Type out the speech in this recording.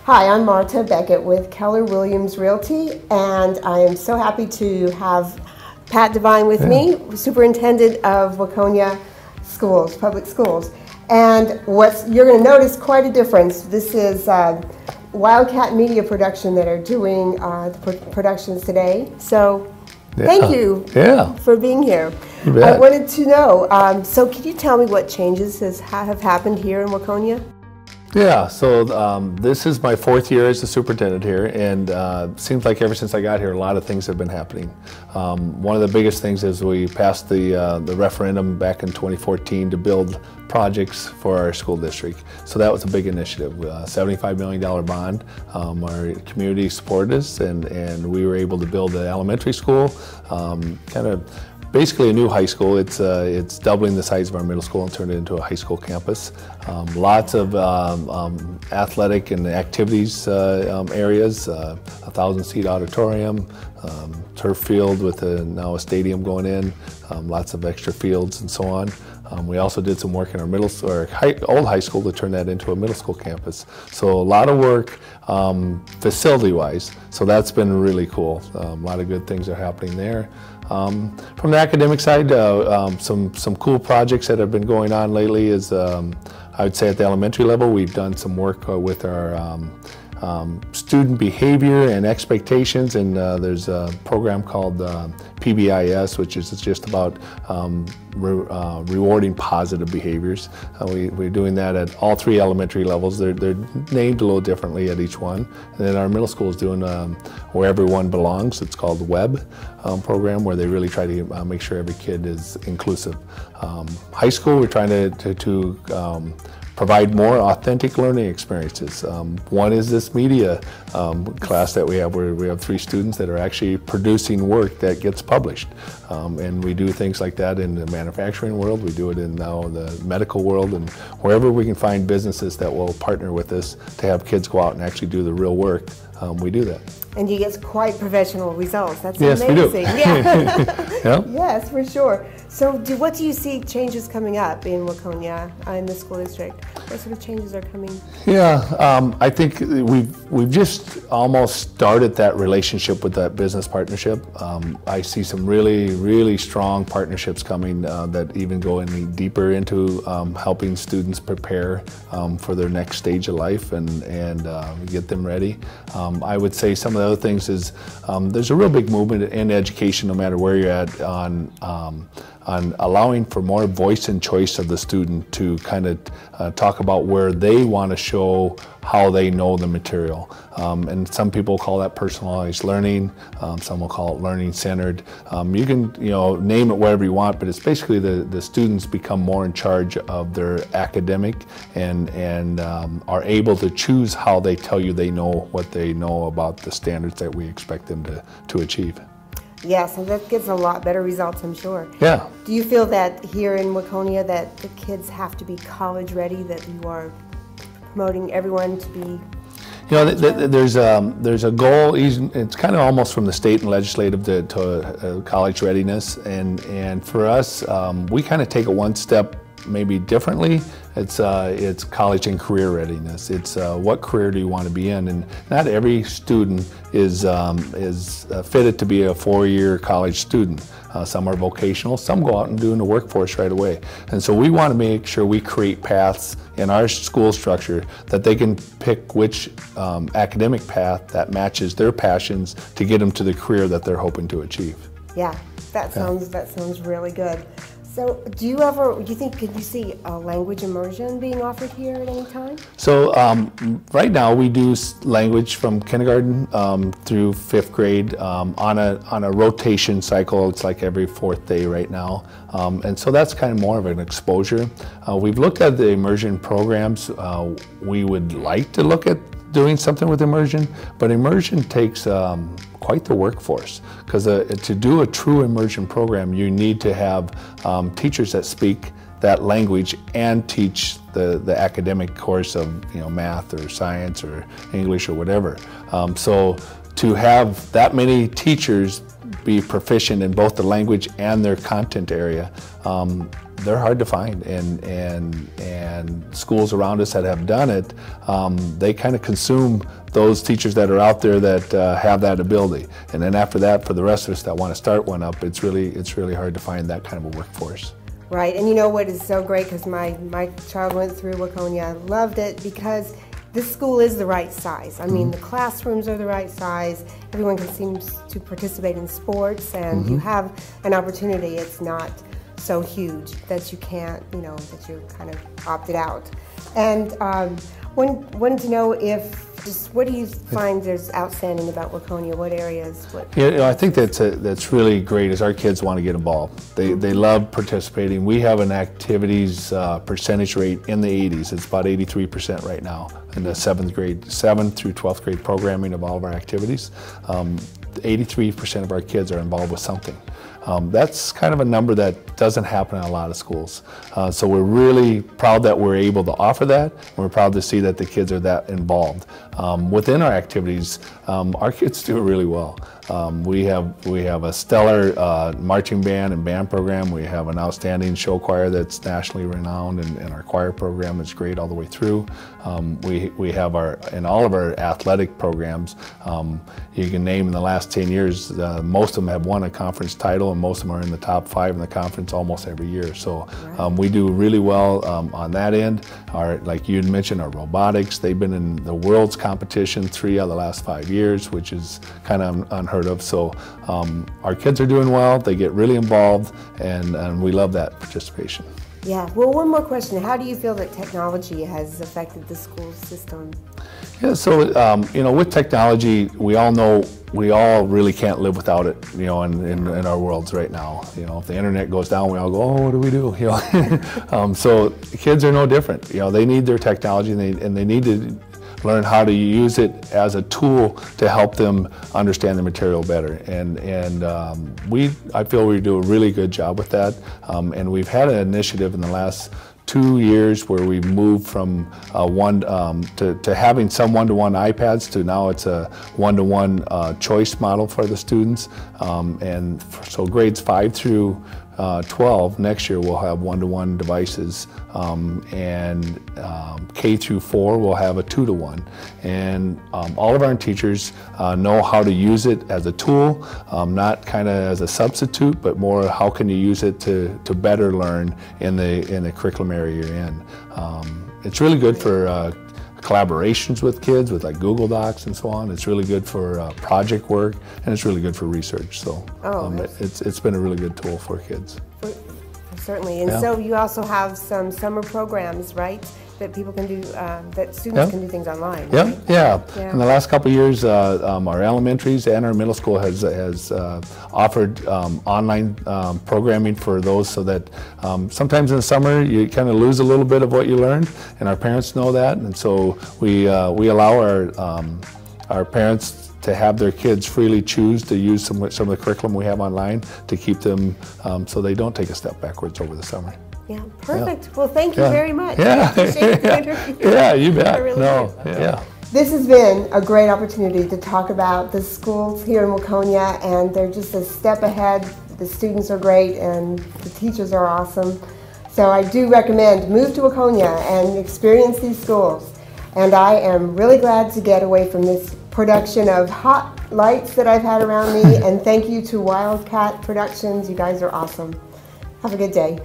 Hi, I'm Marta Beckett with Keller Williams Realty, and I am so happy to have Pate Devine with me, Superintendent of Waconia Schools, Public Schools. And you're going to notice quite a difference. This is Wildcat Media Production that are doing the productions today. So thank you for being here. I wanted to know, so can you tell me what changes have happened here in Waconia? Yeah, so this is my 4th year as the superintendent here, and seems like ever since I got here, a lot of things have been happening. One of the biggest things is we passed the referendum back in 2014 to build projects for our school district. So that was a big initiative, $75 million bond. Our community supported us, and we were able to build an elementary school, kind of basically a new high school. It's doubling the size of our middle school and turned it into a high school campus. Lots of athletic and activities areas, 1,000-seat auditorium, turf field with now a stadium going in, lots of extra fields and so on. We also did some work in our old high school to turn that into a middle school campus. So a lot of work facility-wise. So that's been really cool. A lot of good things are happening there. From the academic side, some cool projects that have been going on lately is, I would say at the elementary level, we've done some work with our student behavior and expectations, and there's a program called PBIS, which is just about rewarding positive behaviors. We're doing that at all 3 elementary levels. They're named a little differently at each one. And then our middle school is doing Where Everyone Belongs. It's called the WEB program, where they really try to make sure every kid is inclusive. High school, we're trying to provide more authentic learning experiences. One is this media class that we have, where we have 3 students that are actually producing work that gets published. And we do things like that in the manufacturing world. We do it in now the medical world, and wherever we can find businesses that will partner with us to have kids go out and actually do the real work, we do that. And you get quite professional results. That's amazing. We do. Yeah. Yep. Yes, for sure. So what do you see changes coming up in Waconia, in the school district? What sort of changes are coming? Yeah, I think we've just almost started that relationship with that business partnership. I see some really strong partnerships coming that even go any deeper into helping students prepare for their next stage of life and get them ready. I would say some of the other things is there's a real big movement in education, no matter where you're at, on allowing for more voice and choice of the student to kind of talk about where they want to show how they know the material. And some people call that personalized learning, some will call it learning centered. You can name it whatever you want, but it's basically the students become more in charge of their academic and are able to choose how they tell you they know what they know about the standards that we expect them to achieve. Yes, and that gives a lot better results, I'm sure. Yeah. Do you feel that here in Waconia that the kids have to be college ready, that you are promoting everyone to be? There's a goal. It's kind of almost from the state and legislative to college readiness, and for us, we kind of take it one step maybe differently. It's college and career readiness. It's what career do you want to be in, and not every student is fitted to be a 4-year college student. Some are vocational, some go out and do in the workforce right away. And so we want to make sure we create paths in our school structure that they can pick which academic path that matches their passions to get them to the career that they're hoping to achieve. Yeah, that sounds really good. So could you see a language immersion being offered here at any time? So right now we do language from kindergarten through 5th grade on a rotation cycle. It's like every 4th day right now. And so that's kind of more of an exposure. We've looked at the immersion programs. We would like to look at doing something with immersion, but immersion takes quite the workforce, because to do a true immersion program, you need to have teachers that speak that language and teach the academic course of math or science or English or whatever. So to have that many teachers be proficient in both the language and their content area, they're hard to find, and schools around us that have done it, they kind of consume those teachers that are out there that have that ability, and then after that, for the rest of us that want to start one up, it's really hard to find that kind of a workforce. Right, and you know what is so great, because my child went through Waconia, loved it, because this school is the right size. I mean, the classrooms are the right size, everyone seems to participate in sports, and you have an opportunity. It's not so huge that you can't, you know, that you're kind of opted out. And wanted to know what do you find is outstanding about Waconia? What areas? Yeah, you know, I think that's really great is our kids want to get involved. They love participating. We have an activities percentage rate in the 80s. It's about 83% right now in the 7th through 12th grade programming of all of our activities. 83% of our kids are involved with something. That's kind of a number that doesn't happen in a lot of schools. So we're really proud that we're able to offer that. We're proud to see that the kids are that involved. Within our activities, our kids do really well. We have a stellar marching band and band program. We have an outstanding show choir that's nationally renowned, and our choir program is great all the way through. We have in all of our athletic programs, you can name in the last 10 years, most of them have won a conference title, and most of them are in the top 5 in the conference almost every year. So we do really well on that end. Like you had mentioned, our robotics, they've been in the world's competition 3 out of the last 5 years, which is kind of unheard of. So our kids are doing well, they get really involved, and we love that participation. Yeah, well, one more question. How do you feel that technology has affected the school system? Yeah, so you know, with technology, we all know we all really can't live without it, you know, in our worlds right now. You know, if the internet goes down, we all go, oh, what do we do? You know, so kids are no different. You know, they need their technology, and they need to learn how to use it as a tool to help them understand the material better. And I feel we do a really good job with that. And we've had an initiative in the last 2 years where we've moved from to having some one-to-one iPads to now it's a one-to-one choice model for the students. So grades 5 through 12 next year we'll have one-to-one devices, and K through 4 will have a 2-to-1, and all of our teachers know how to use it as a tool, not kind of as a substitute, but more how can you use it to better learn in the curriculum area you're in. It's really good for collaborations with kids, with like Google Docs and so on. It's really good for project work, and it's really good for research. So it's been a really good tool for kids. Certainly, and so you also have some summer programs, right? That people can do, that students can do things online. Right? Yeah. In the last couple of years, our elementaries and our middle school has offered online programming for those, so that sometimes in the summer you kind of lose a little bit of what you learned, and our parents know that, and so we allow our parents to have their kids freely choose to use some of the curriculum we have online to keep them so they don't take a step backwards over the summer. Yeah, perfect. Yeah. Well, thank you very much. Yeah. I appreciate the interview. Yeah, you bet. I really do. This has been a great opportunity to talk about the schools here in Waconia, and they're just a step ahead. The students are great, and the teachers are awesome. So I do recommend move to Waconia and experience these schools. And I am really glad to get away from this production of hot lights that I've had around me, and thank you to Wildcat Productions. You guys are awesome. Have a good day.